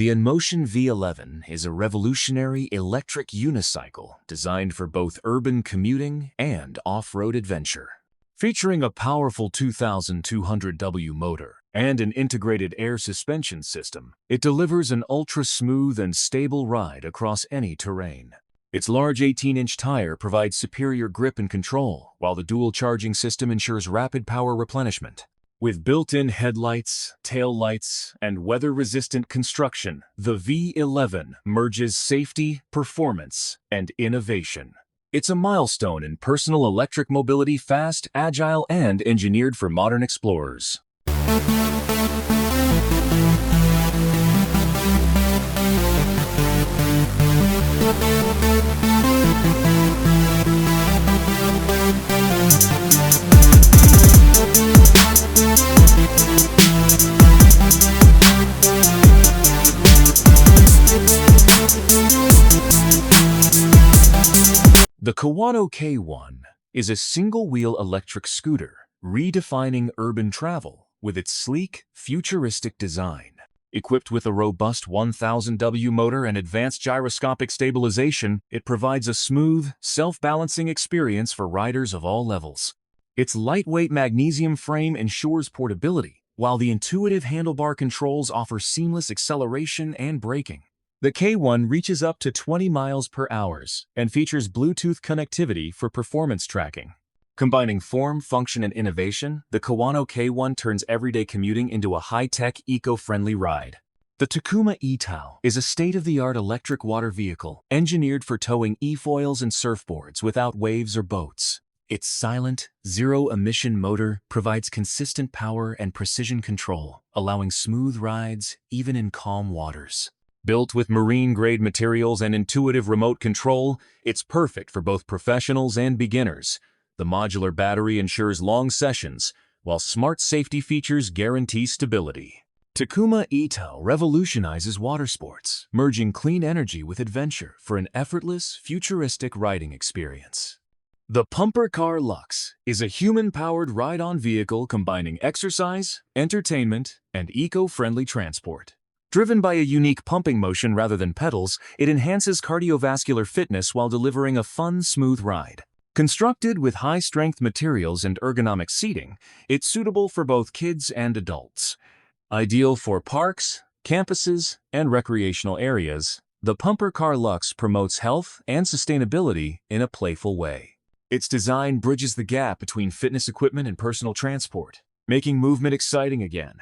The Inmotion V11 is a revolutionary electric unicycle designed for both urban commuting and off-road adventure. Featuring a powerful 2,200W motor and an integrated air suspension system, it delivers an ultra-smooth and stable ride across any terrain. Its large 18-inch tire provides superior grip and control, while the dual charging system ensures rapid power replenishment. With built-in headlights, taillights, and weather-resistant construction, the V11 merges safety, performance, and innovation. It's a milestone in personal electric mobility, fast, agile, and engineered for modern explorers. The Kawano K1 is a single-wheel electric scooter, redefining urban travel with its sleek, futuristic design. Equipped with a robust 1,000W motor and advanced gyroscopic stabilization, it provides a smooth, self-balancing experience for riders of all levels. Its lightweight magnesium frame ensures portability, while the intuitive handlebar controls offer seamless acceleration and braking. The K1 reaches up to 20 miles per hour and features Bluetooth connectivity for performance tracking. Combining form, function, and innovation, the Kawano K1 turns everyday commuting into a high-tech, eco-friendly ride. The Tacuma Etow is a state-of-the-art electric water vehicle engineered for towing e-foils and surfboards without waves or boats. Its silent, zero-emission motor provides consistent power and precision control, allowing smooth rides even in calm waters. Built with marine-grade materials and intuitive remote control, it's perfect for both professionals and beginners. The modular battery ensures long sessions, while smart safety features guarantee stability. Tacuma Etow revolutionizes water sports, merging clean energy with adventure for an effortless, futuristic riding experience. The Car Lux is a human-powered ride-on vehicle combining exercise, entertainment, and eco-friendly transport. Driven by a unique pumping motion rather than pedals, it enhances cardiovascular fitness while delivering a fun, smooth ride. Constructed with high-strength materials and ergonomic seating, it's suitable for both kids and adults. Ideal for parks, campuses, and recreational areas, the Car Lux promotes health and sustainability in a playful way. Its design bridges the gap between fitness equipment and personal transport, making movement exciting again.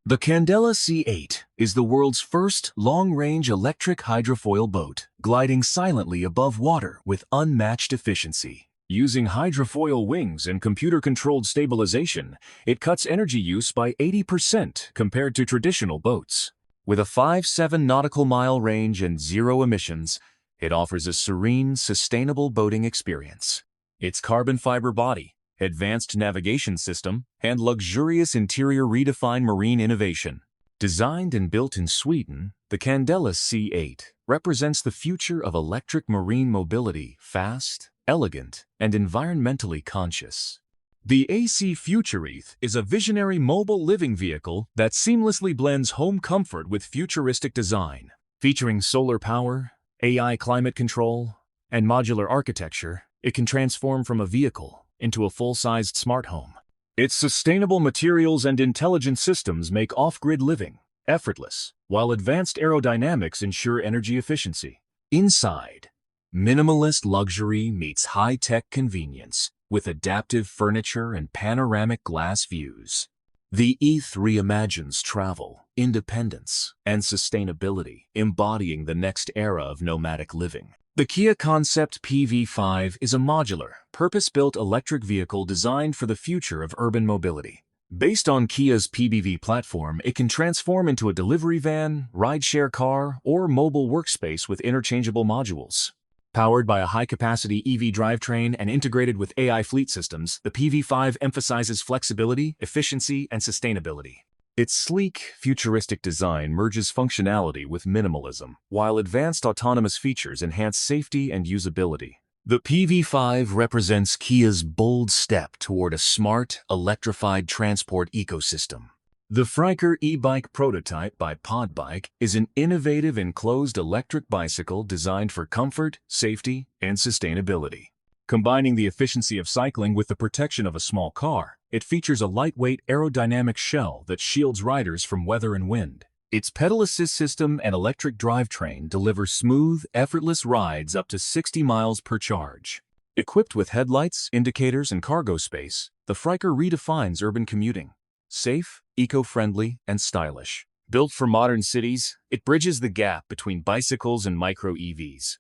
The Candela C8 is the world's first long-range electric hydrofoil boat, gliding silently above water with unmatched efficiency. Using hydrofoil wings and computer-controlled stabilization, it cuts energy use by 80% compared to traditional boats. With a 5.7 nautical mile range and zero emissions, it offers a serene, sustainable boating experience. Its carbon fiber body, advanced navigation system, and luxurious interior redefine marine innovation. Designed and built in Sweden, the Candela C8 represents the future of electric marine mobility, fast, elegant, and environmentally conscious. The AC Future Eth is a visionary mobile living vehicle that seamlessly blends home comfort with futuristic design. Featuring solar power, AI climate control, and modular architecture, it can transform from a vehicle into a full-sized smart home. Its sustainable materials and intelligent systems make off-grid living effortless, while advanced aerodynamics ensure energy efficiency. Inside, minimalist luxury meets high-tech convenience with adaptive furniture and panoramic glass views. The Eth reimagines travel, independence, and sustainability, embodying the next era of nomadic living. The Kia Concept PV5 is a modular, purpose-built electric vehicle designed for the future of urban mobility. Based on Kia's PBV platform, it can transform into a delivery van, rideshare car, or mobile workspace with interchangeable modules. Powered by a high-capacity EV drivetrain and integrated with AI fleet systems, the PV5 emphasizes flexibility, efficiency, and sustainability. Its sleek, futuristic design merges functionality with minimalism, while advanced autonomous features enhance safety and usability. The PV5 represents Kia's bold step toward a smart, electrified transport ecosystem. The FRIKAR e-bike prototype by Podbike is an innovative enclosed electric bicycle designed for comfort, safety, and sustainability. Combining the efficiency of cycling with the protection of a small car, it features a lightweight aerodynamic shell that shields riders from weather and wind. Its pedal assist system and electric drivetrain deliver smooth, effortless rides up to 60 miles per charge. Equipped with headlights, indicators, and cargo space, the FRIKAR redefines urban commuting. Safe, eco-friendly, and stylish. Built for modern cities, it bridges the gap between bicycles and micro-EVs.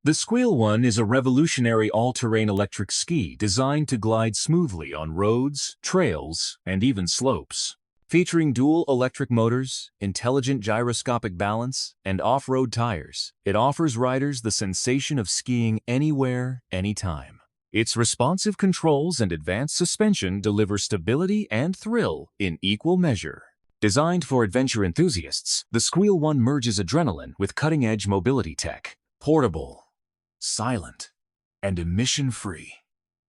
The Skwheel One is a revolutionary all-terrain electric ski designed to glide smoothly on roads, trails, and even slopes. Featuring dual electric motors, intelligent gyroscopic balance, and off-road tires, it offers riders the sensation of skiing anywhere, anytime. Its responsive controls and advanced suspension deliver stability and thrill in equal measure. Designed for adventure enthusiasts, the Skwheel One merges adrenaline with cutting-edge mobility tech. Portable, silent, and emission-free.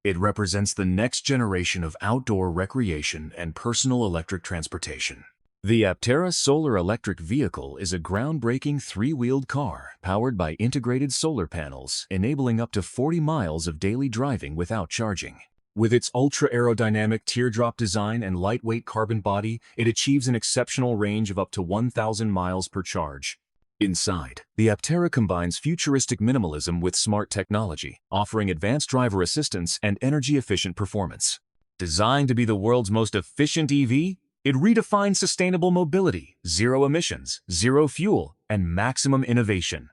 It represents the next generation of outdoor recreation and personal electric transportation. The Aptera solar electric vehicle is a groundbreaking three-wheeled car powered by integrated solar panels, enabling up to 40 miles of daily driving without charging. With its ultra-aerodynamic teardrop design and lightweight carbon body, it achieves an exceptional range of up to 1,000 miles per charge. Inside, the Aptera combines futuristic minimalism with smart technology, offering advanced driver assistance and energy-efficient performance. Designed to be the world's most efficient EV, it redefines sustainable mobility, zero emissions, zero fuel, and maximum innovation.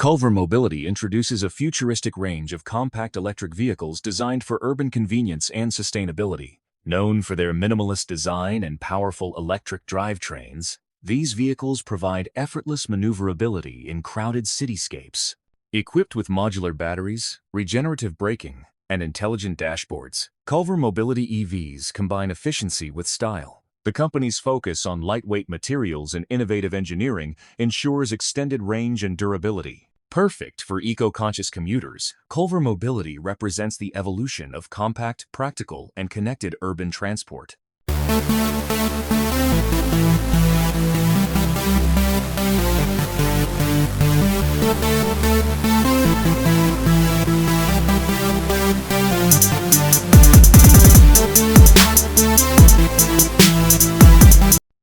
Culver Mobility introduces a futuristic range of compact electric vehicles designed for urban convenience and sustainability. Known for their minimalist design and powerful electric drivetrains, these vehicles provide effortless maneuverability in crowded cityscapes. Equipped with modular batteries, regenerative braking, and intelligent dashboards, Culver Mobility EVs combine efficiency with style. The company's focus on lightweight materials and innovative engineering ensures extended range and durability. Perfect for eco-conscious commuters, Culver Mobility represents the evolution of compact, practical, and connected urban transport.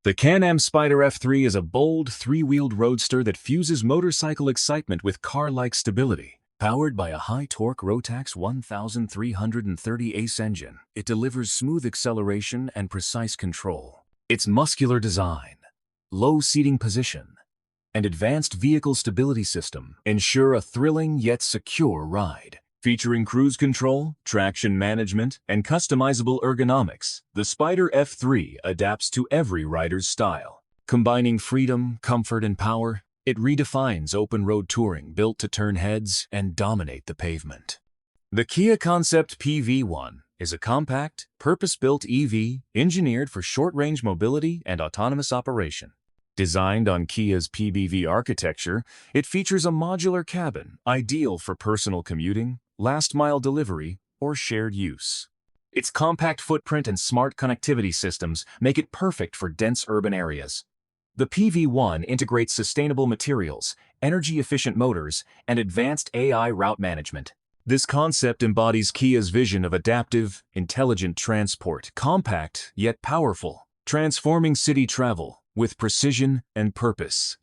The Can-Am Spyder F3 is a bold, three-wheeled roadster that fuses motorcycle excitement with car-like stability. Powered by a high-torque Rotax 1330 ACE engine, it delivers smooth acceleration and precise control. Its muscular design, low seating position, and advanced vehicle stability system ensure a thrilling yet secure ride. Featuring cruise control, traction management, and customizable ergonomics, the Spyder F3 adapts to every rider's style. Combining freedom, comfort, and power, it redefines open-road touring built to turn heads and dominate the pavement. The Kia Concept PV1 is a compact, purpose-built EV engineered for short-range mobility and autonomous operation. Designed on Kia's PBV architecture, it features a modular cabin ideal for personal commuting, last-mile delivery, or shared use. Its compact footprint and smart connectivity systems make it perfect for dense urban areas. The PV1 integrates sustainable materials, energy-efficient motors, and advanced AI route management. This concept embodies Kia's vision of adaptive, intelligent transport, compact yet powerful, transforming city travel with precision and purpose.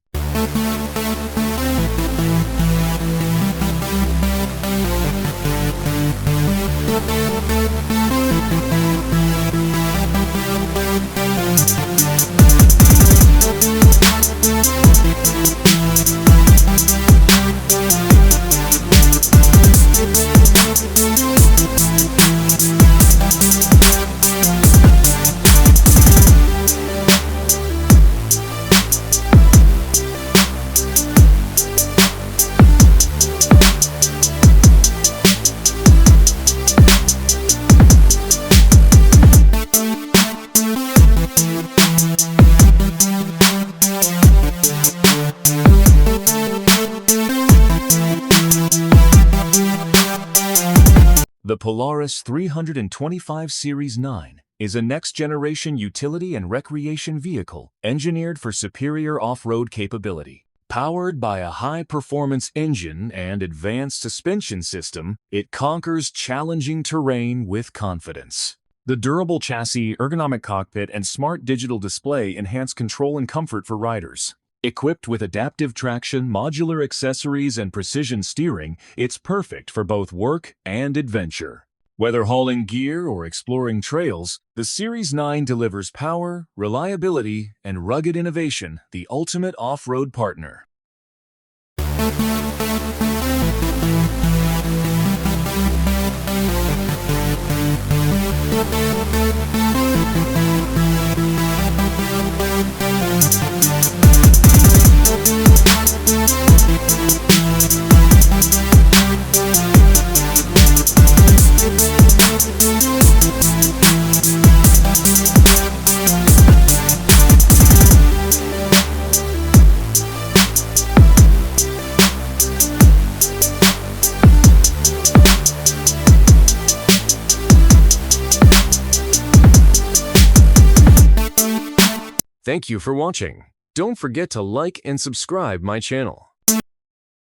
The Polaris 325 Series 9 is a next-generation utility and recreation vehicle engineered for superior off-road capability. Powered by a high-performance engine and advanced suspension system, it conquers challenging terrain with confidence. The durable chassis, ergonomic cockpit, and smart digital display enhance control and comfort for riders. Equipped with adaptive traction, modular accessories, and precision steering, it's perfect for both work and adventure. Whether hauling gear or exploring trails, the Series 9 delivers power, reliability, and rugged innovation, the ultimate off-road partner. Thank you for watching. Don't forget to like and subscribe my channel.